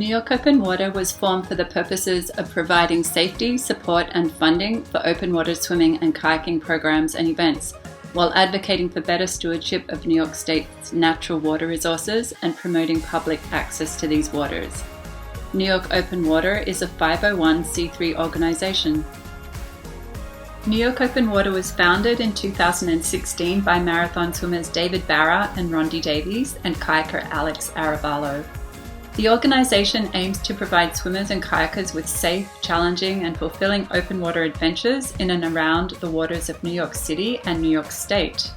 New York Open Water was formed for the purposes of providing safety, support and funding for open water swimming and kayaking programs and events, while advocating for better stewardship of New York State's natural water resources and promoting public access to these waters. New York Open Water is a 501c3 organization. New York Open Water was founded in 2016 by marathon swimmers David Barra and Rondi Davies and kayaker Alex Arevalo. The organization aims to provide swimmers and kayakers with safe, challenging and fulfilling open water adventures in and around the waters of New York City and New York State.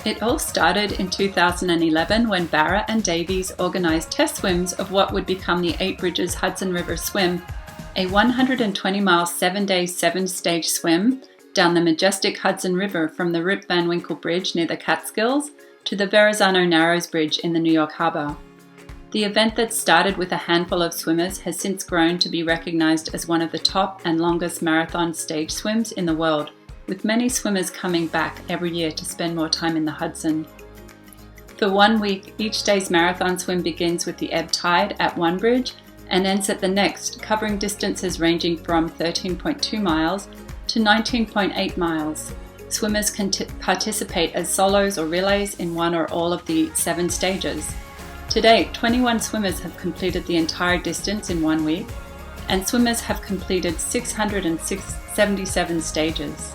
It all started in 2011 when Barra and Davies organized test swims of what would become the 8 Bridges Hudson River Swim, a 120-mile, 7-day, 7-stage swim down the majestic Hudson River from the Rip Van Winkle Bridge near the Catskills to the Verrazano Narrows Bridge in the New York Harbor. The event that started with a handful of swimmers has since grown to be recognized as one of the top and longest marathon stage swims in the world, with many swimmers coming back every year to spend more time in the Hudson. For 1 week, each day's marathon swim begins with the ebb tide at one bridge and ends at the next, covering distances ranging from 13.2 miles to 19.8 miles. Swimmers can participate as solos or relays in one or all of the 7 stages. To date, 21 swimmers have completed the entire distance in 1 week, and swimmers have completed 677 stages.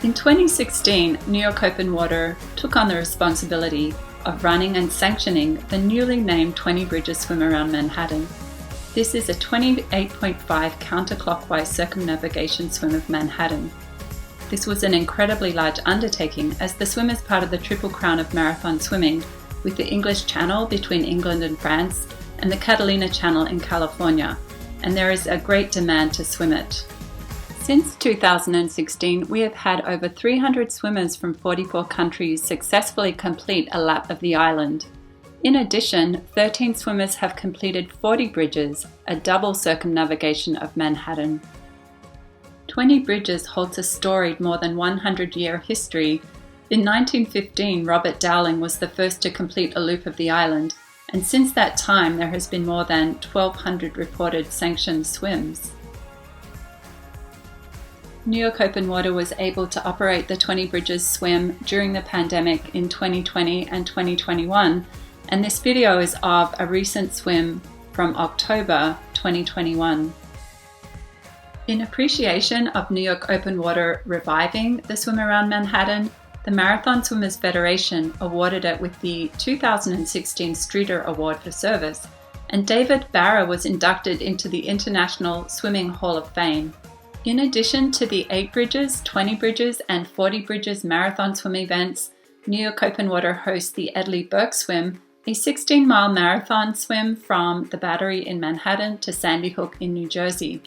In 2016, New York Open Water took on the responsibility of running and sanctioning the newly named 20 Bridges Swim Around Manhattan. This is a 28.5 counterclockwise circumnavigation swim of Manhattan. This was an incredibly large undertaking as the swim is part of the Triple Crown of marathon swimming, with the English Channel between England and France and the Catalina Channel in California, and there is a great demand to swim it. Since 2016, we have had over 300 swimmers from 44 countries successfully complete a lap of the island. In addition, 13 swimmers have completed 40 bridges, a double circumnavigation of Manhattan. 20 Bridges holds a storied more than 100-year history. In 1915, Robert Dowling was the first to complete a loop of the island, and since that time there has been more than 1,200 reported sanctioned swims. New York Open Water was able to operate the 20 Bridges swim during the pandemic in 2020 and 2021, and this video is of a recent swim from October 2021. In appreciation of New York Open Water reviving the swim around Manhattan, the Marathon Swimmers Federation awarded it with the 2016 Streeter Award for Service, and David Barra was inducted into the International Swimming Hall of Fame. In addition to the 8 Bridges, 20 Bridges, and 40 Bridges marathon swim events, New York Open Water hosts the Edley Burke Swim, a 16-mile marathon swim from the Battery in Manhattan to Sandy Hook in New Jersey.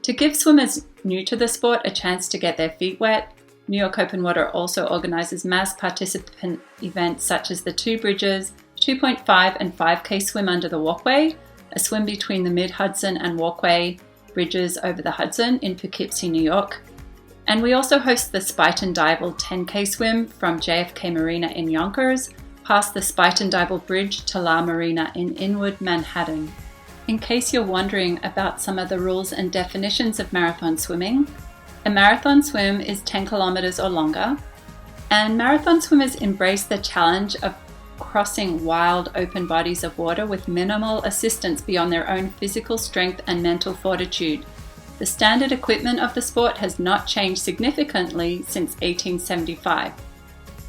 To give swimmers new to the sport a chance to get their feet wet, New York Open Water also organizes mass participant events such as the 2 Bridges, 2.5 and 5K swim under the walkway, a swim between the Mid-Hudson and Walkway bridges over the Hudson in Poughkeepsie, New York. And we also host the Spite and Dibble 10K swim from JFK Marina in Yonkers, past the Spite and Dibble Bridge to La Marina in Inwood, Manhattan. In case you're wondering about some of the rules and definitions of marathon swimming, a marathon swim is 10 kilometers or longer, and marathon swimmers embrace the challenge of crossing wild open bodies of water with minimal assistance beyond their own physical strength and mental fortitude. The standard equipment of the sport has not changed significantly since 1875.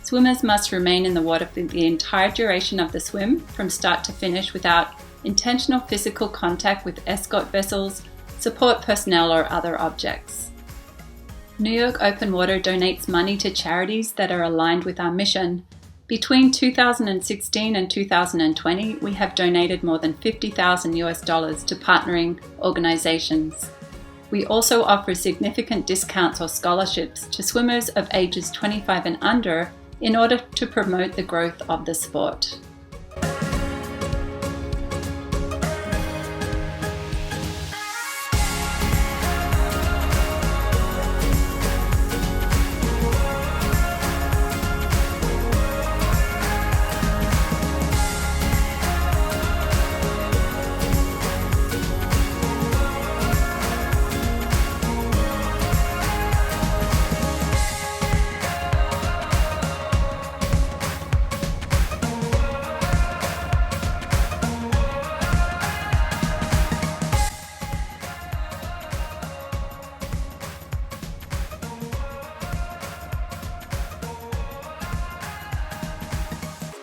Swimmers must remain in the water for the entire duration of the swim, from start to finish, without intentional physical contact with escort vessels, support personnel, or other objects. New York Open Water donates money to charities that are aligned with our mission. Between 2016 and 2020, we have donated more than $50,000 to partnering organizations. We also offer significant discounts or scholarships to swimmers of ages 25 and under in order to promote the growth of the sport.